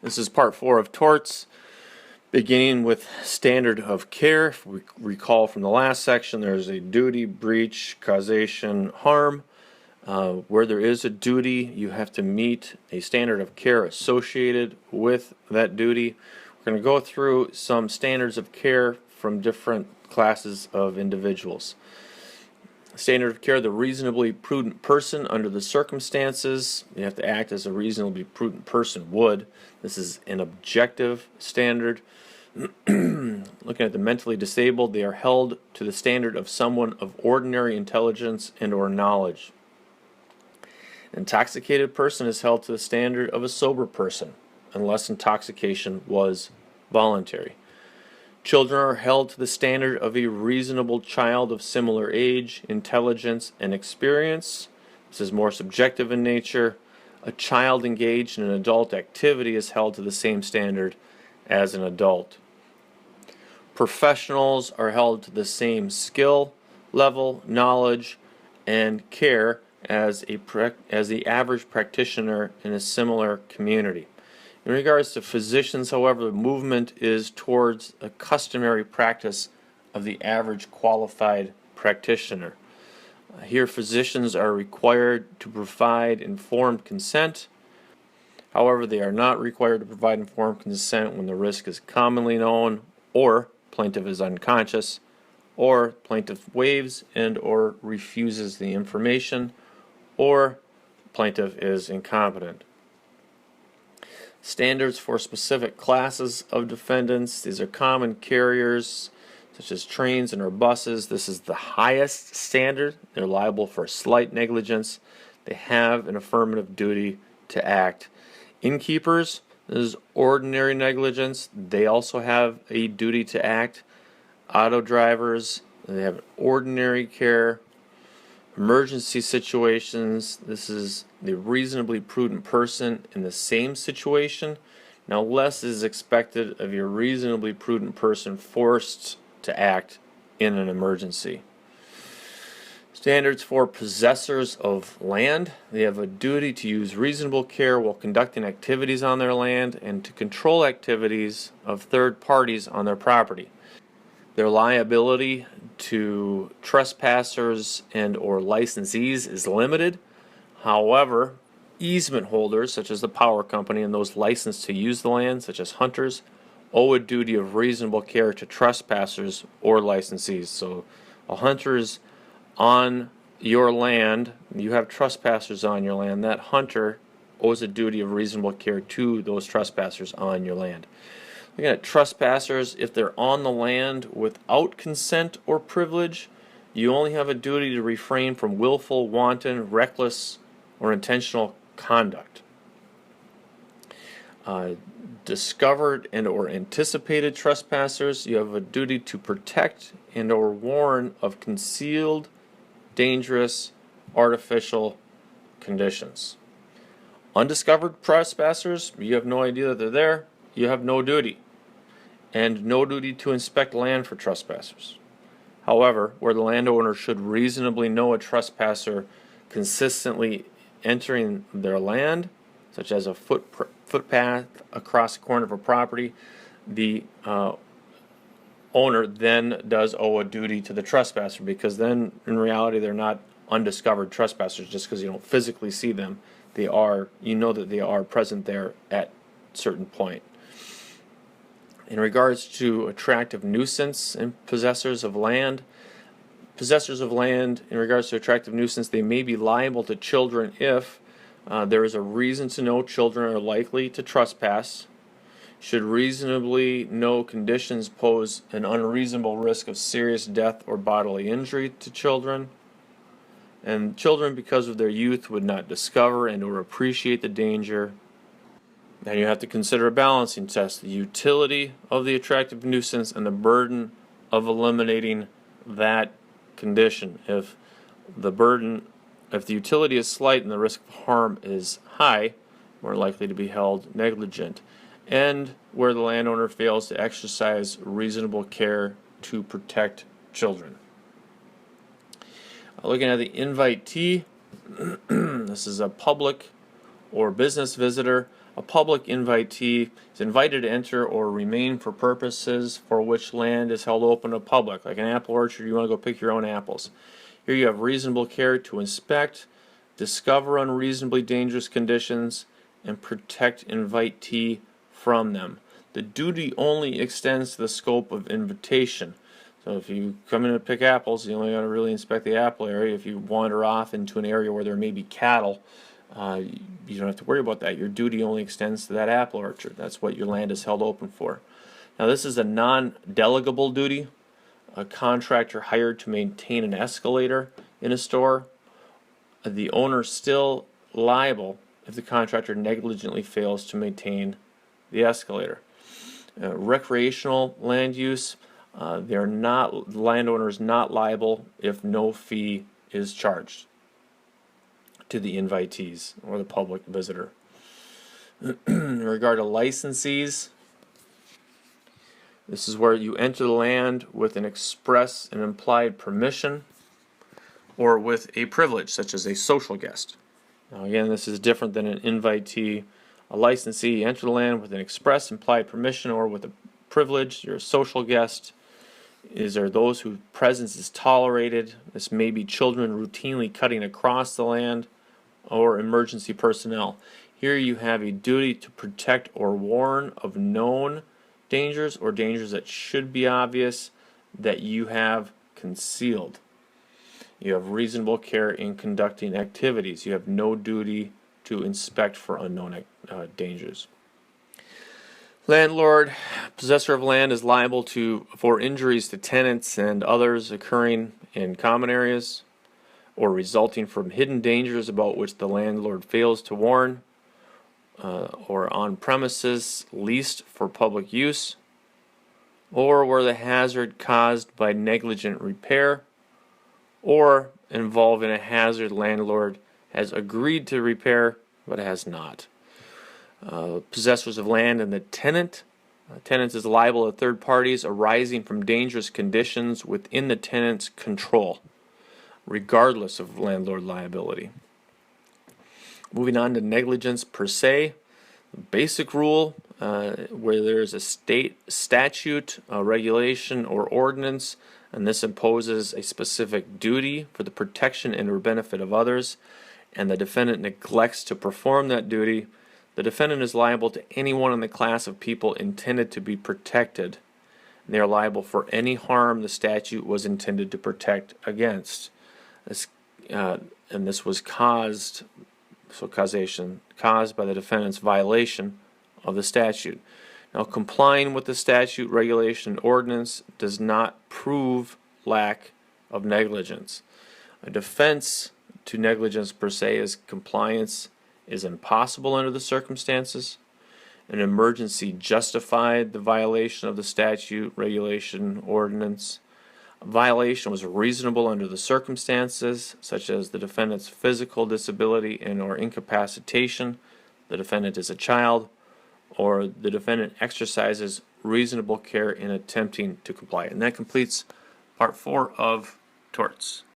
This is part 4 of torts, beginning with standard of care. If we recall from the last section, there's a duty, breach, causation, harm. Where there is a duty, you have to meet a standard of care associated with that duty. We're going to go through some standards of care from different classes of individuals. Standard of care, the reasonably prudent person under the circumstances. You have to act as a reasonably prudent person would. This is an objective standard. Looking at the mentally disabled, they are held to the standard of someone of ordinary intelligence and or knowledge. An intoxicated person is held to the standard of a sober person, unless intoxication was voluntary. Children are held to the standard of a reasonable child of similar age, intelligence, and experience. This is more subjective in nature. A child engaged in an adult activity is held to the same standard as an adult. Professionals are held to the same skill level, knowledge, and care as the average practitioner in a similar community. In regards to physicians, however, the movement is towards a customary practice of the average qualified practitioner. Here, physicians are required to provide informed consent. However, they are not required to provide informed consent when the risk is commonly known, or plaintiff is unconscious, or plaintiff waives and or refuses the information, or plaintiff is incompetent. Standards for specific classes of defendants. These are common carriers such as trains and or buses. This is the highest standard. They're liable for slight negligence. They have an affirmative duty to act. Innkeepers, this is ordinary negligence. They also have a duty to act. Auto drivers, they have ordinary care. Emergency situations, this is the reasonably prudent person in the same situation. Now, less is expected of your reasonably prudent person forced to act in an emergency. Standards for possessors of land. They have a duty to use reasonable care while conducting activities on their land and to control activities of third parties on their property. Their liability to trespassers and or licensees is limited. However, easement holders such as the power company and those licensed to use the land such as hunters owe a duty of reasonable care to trespassers or licensees. So a hunter's on your land, you have trespassers on your land, that hunter owes a duty of reasonable care to those trespassers on your land. Looking at trespassers, if they're on the land without consent or privilege, you only have a duty to refrain from willful, wanton, reckless, or intentional conduct. Discovered and or anticipated trespassers, you have a duty to protect and or warn of concealed, dangerous, artificial conditions. Undiscovered trespassers, you have no idea that they're there, you have no duty. And no duty to inspect land for trespassers. However, where the landowner should reasonably know a trespasser consistently entering their land, such as a footpath across the corner of a property, the owner then does owe a duty to the trespasser, because then in reality they're not undiscovered trespassers just because you don't physically see them. They are, you know that they are present there at a certain point. In regards to attractive nuisance and possessors of land, in regards to attractive nuisance, they may be liable to children if there is a reason to know children are likely to trespass, should reasonably know conditions pose an unreasonable risk of serious death or bodily injury to children, and children because of their youth would not discover and or appreciate the danger. Then you have to consider a balancing test, the utility of the attractive nuisance and the burden of eliminating that condition. If the utility is slight and the risk of harm is high, more likely to be held negligent. And where the landowner fails to exercise reasonable care to protect children. Looking at the invitee, this is a public or business visitor. A public invitee is invited to enter or remain for purposes for which land is held open to public, like an apple orchard. You want to go pick your own apples. Here you have reasonable care to inspect, discover unreasonably dangerous conditions, and protect invitee from them. The duty only extends to the scope of invitation. So if you come in to pick apples, you only got to really inspect the apple area. If you wander off into an area where there may be cattle, you don't have to worry about that. Your duty only extends to that apple orchard. That's what your land is held open for. Now this is a non-delegable duty. A contractor hired to maintain an escalator in a store, the owner is still liable if the contractor negligently fails to maintain the escalator. Recreational land use, the landowner is not liable if no fee is charged to the invitees or the public visitor. In regard to licensees, this is where you enter the land with an express and implied permission or with a privilege, such as a social guest. Now again, this is different than an invitee. A licensee, you enter the land with an express implied permission or with a privilege. You're a social guest. There those whose presence is tolerated. This may be children routinely cutting across the land or emergency personnel. Here you have a duty to protect or warn of known dangers or dangers that should be obvious that you have concealed. You have reasonable care in conducting activities. You have no duty to inspect for unknown dangers. Landlord, possessor of land, is liable for injuries to tenants and others occurring in common areas or resulting from hidden dangers about which the landlord fails to warn, or on premises leased for public use, or where the hazard caused by negligent repair or involving a hazard landlord has agreed to repair but has not. Possessors of land and the tenant. Tenant is liable to third parties arising from dangerous conditions within the tenant's control, regardless of landlord liability. Moving on to negligence per se. The basic rule, where there is a state statute, a regulation, or ordinance, and this imposes a specific duty for the protection and or benefit of others, and the defendant neglects to perform that duty, the defendant is liable to anyone in the class of people intended to be protected. They are liable for any harm the statute was intended to protect against. This was caused by the defendant's violation of the statute. Now, complying with the statute, regulation, ordinance does not prove lack of negligence. A defense to negligence per se is compliance is impossible under the circumstances. An emergency justified the violation of the statute, regulation, ordinance. A violation was reasonable under the circumstances, such as the defendant's physical disability and or incapacitation, the defendant is a child, or the defendant exercises reasonable care in attempting to comply. And that completes part 4 of torts.